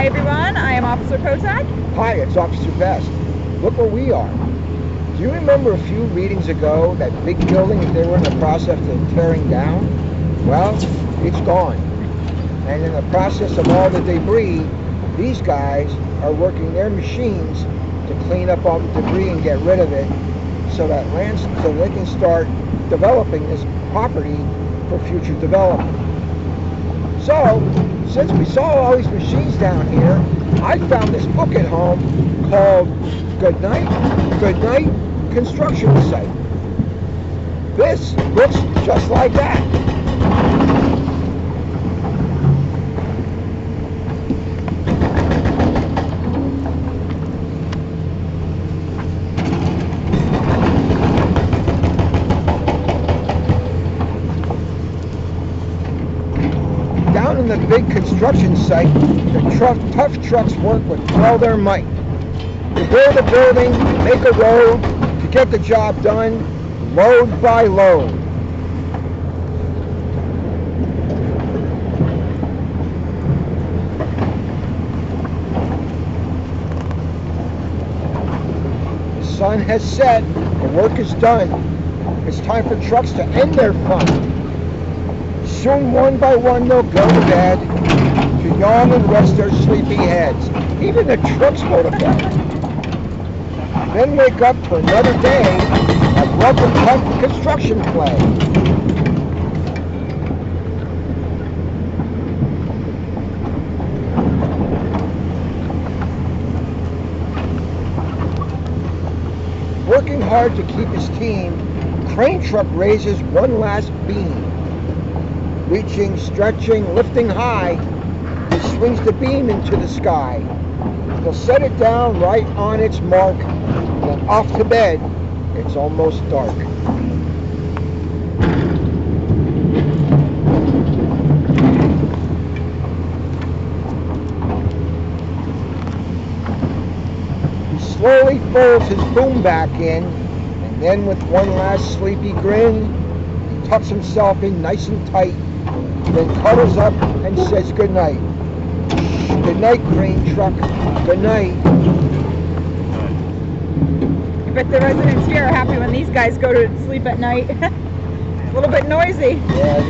Hi everyone, I am Officer Potak. Hi, it's Officer Best. Look where we are. Do you remember a few readings ago that big building that they were in the process of tearing down? Well, it's gone. And in the process of all the debris, these guys are working their machines to clean up all the debris and get rid of it so that they can start developing this property for future development. So, since we saw all these machines down here, I found this book at home called Good Night Construction Site. This looks just like that. Down in the big construction site, the tough trucks work with all their might to build a building, make a road, to get the job done, load by load. The sun has set, the work is done. It's time for trucks to end their fun. Soon, one by one, they'll go to bed, to yawn and rest their sleepy heads. Even the trucks go to bed. Then wake up for another day of rough and tough construction play. Working hard to keep his team, crane truck raises one last beam. Reaching, stretching, lifting high, he swings the beam into the sky. He'll set it down right on its mark, then off to bed. It's almost dark. He slowly folds his boom back in, and then with one last sleepy grin, he tucks himself in nice and tight, then cuddles up and says good night. Good night, crane truck. Good night. I bet the residents here are happy when these guys go to sleep at night. It's a little bit noisy. Yeah, it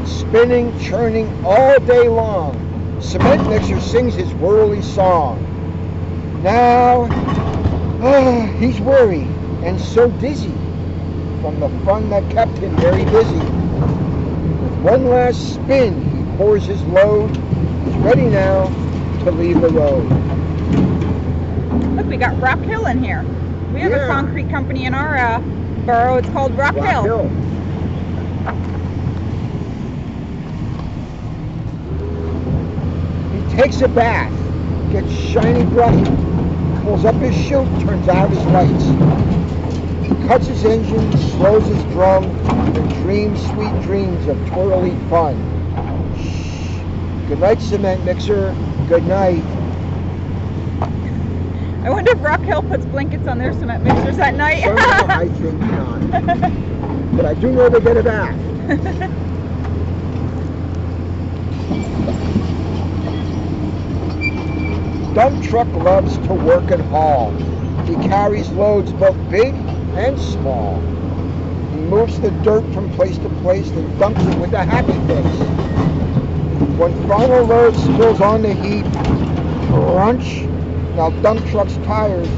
is. Spinning, churning all day long, cement mixer sings his whirly song. Now, he's weary and so dizzy from the fun that kept him very busy. With one last spin, he pours his load. He's ready now to leave the road. Look, we got Rock Hill in here. We have a concrete company in our borough. It's called Rock Hill. He takes a bath, gets shiny bright, pulls up his chute, turns out his lights. Cuts his engine, slows his drum, and dreams sweet dreams of twirly fun. Shh. Good night, cement mixer. Good night. I wonder if Rock Hill puts blankets on their cement mixers at night. I think not. But I do know they get a bath. Dump truck loves to work and haul. He carries loads both big and small. He moves the dirt from place to place and dumps it with a happy face. When final load spills on the heap, crunch. Now dump truck's tired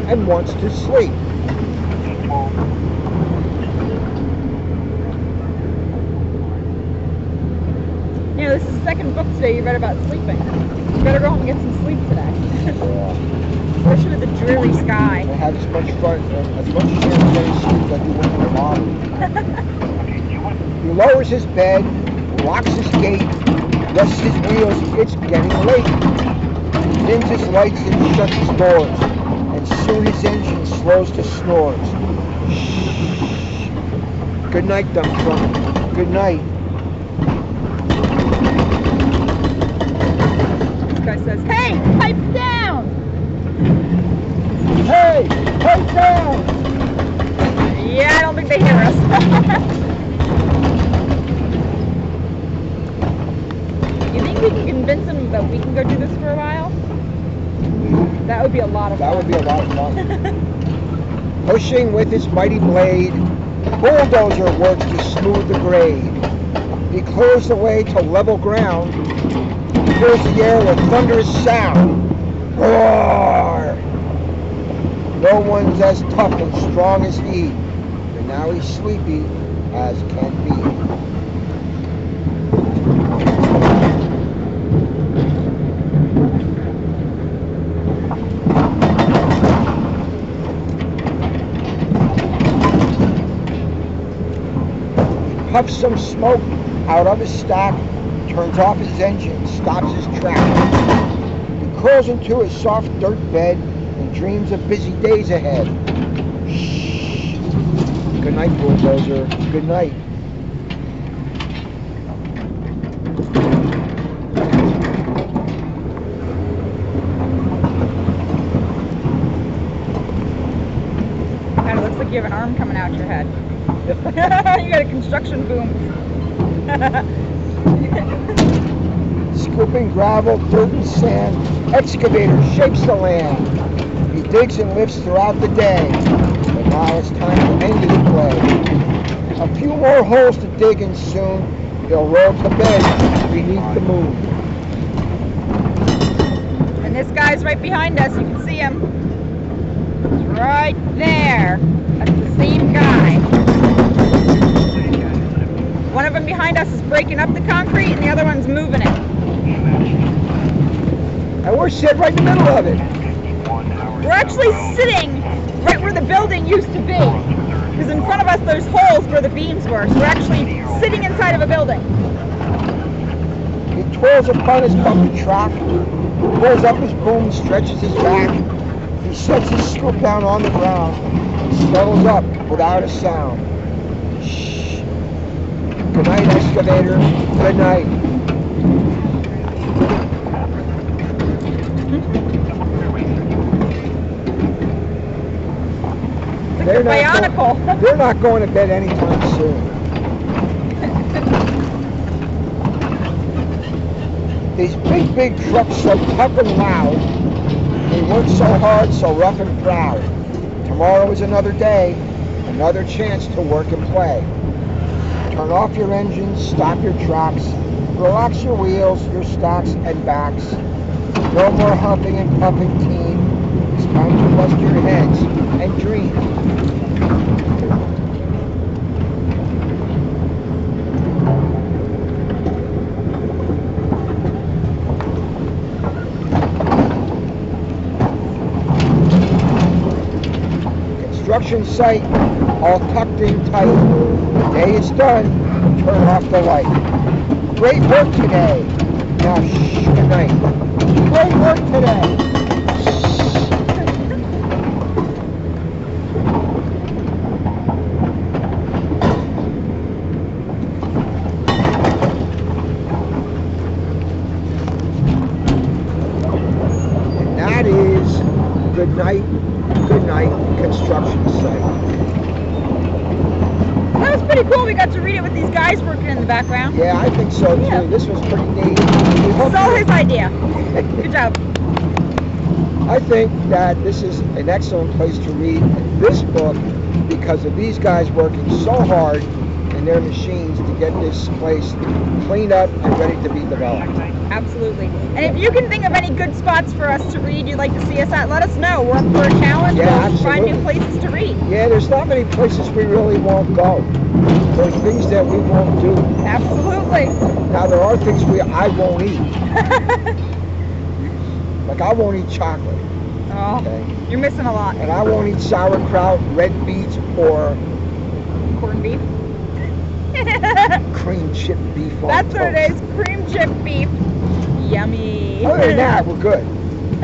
and wants to sleep. You know, this is the second book today you read about sleeping. You better go home and get some sleep today. Especially with the dreary sky. I had as much fun, as much chance of getting sleep as you went to the mom. He lowers his bed, locks his gate, rests his wheels. It's getting late. He dims his lights and shuts his doors, and soon his engine slows to snores. Shh. Good night, dump truck. Good night. This guy says, "Hey, pipe down!" Hey, pipe down! Yeah, I don't think they hear us. go do this for a while? That would be a lot of fun. That would be a lot of fun. Pushing with his mighty blade, bulldozer works to smooth the grade. He clears the way to level ground, fills the air with thunderous sound. Roar! No one's as tough and strong as he, but now he's sleepy as can be. Puffs some smoke out of his stack, turns off his engine, stops his track. He curls into his soft dirt bed and dreams of busy days ahead. Shh. Good night, bulldozer. Good night. Kind of looks like you have an arm coming out your head. You got a construction boom. Scooping gravel, dirt and sand, excavator shapes the land. He digs and lifts throughout the day, but now it's time for engine play. A few more holes to dig and soon he'll roll to bed beneath the moon. And this guy's right behind us. You can see him. He's right there. That's the same guy. One of them behind us is breaking up the concrete and the other one's moving it. And we're sitting right in the middle of it. We're actually sitting right where the building used to be. Because in front of us there's holes where the beams were. So we're actually sitting inside of a building. He twirls upon his bumpy track, pulls up his boom, stretches his back. He sets his scoop down on the ground and settles up without a sound. Shh. Good night, excavator. Good night. They're bionicle. They're not going to bed anytime soon. These big trucks so tough and loud. They work so hard, so rough and proud. Tomorrow is another day, another chance to work and play. Turn off your engines, stop your tracks, relax your wheels, your stocks and backs. No more huffing and puffing, team. It's time to bust your heads and dream. Construction site, all tucked in tight. The day is done, turn off the light. Great work today. Now shh, good night. Great work today. And that is good night construction site. That was pretty cool. We got to read it with these guys working in the background. Yeah, I think so too. Yeah. This was pretty neat. It's all his idea. Good job. I think that this is an excellent place to read this book because of these guys working so hard in their machines to get this place cleaned up and ready to be developed. Absolutely. And if you can think of any good spots for us to read you'd like to see us at, let us know. We're up for a challenge. Yeah, We'll find new absolutely. places to read. Yeah, there's not many places we really won't go. There's things that we won't do. Absolutely. Now there are things I won't eat. Like I won't eat chocolate. Oh, Okay. you're missing a lot. And I won't eat sauerkraut, red beets, or Corned beef. cream chip beef on That's what it toast. is. Cream chip beef. Yummy. Other than that, we're good.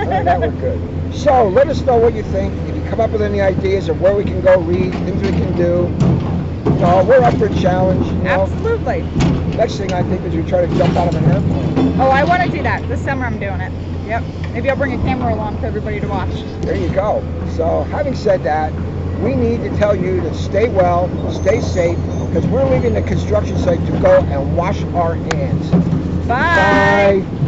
Other than that, we're good. So let us know what you think. If you come up with any ideas of where we can go read, things we can do, we're up for a challenge. Absolutely. Next thing I think is we try to jump out of an airplane. Oh, I want to do that. This summer I'm doing it. Yep. Maybe I'll bring a camera along for everybody to watch. There you go. So having said that, we need to tell you to stay well, stay safe, because we're leaving the construction site to go and wash our hands. Bye. Bye.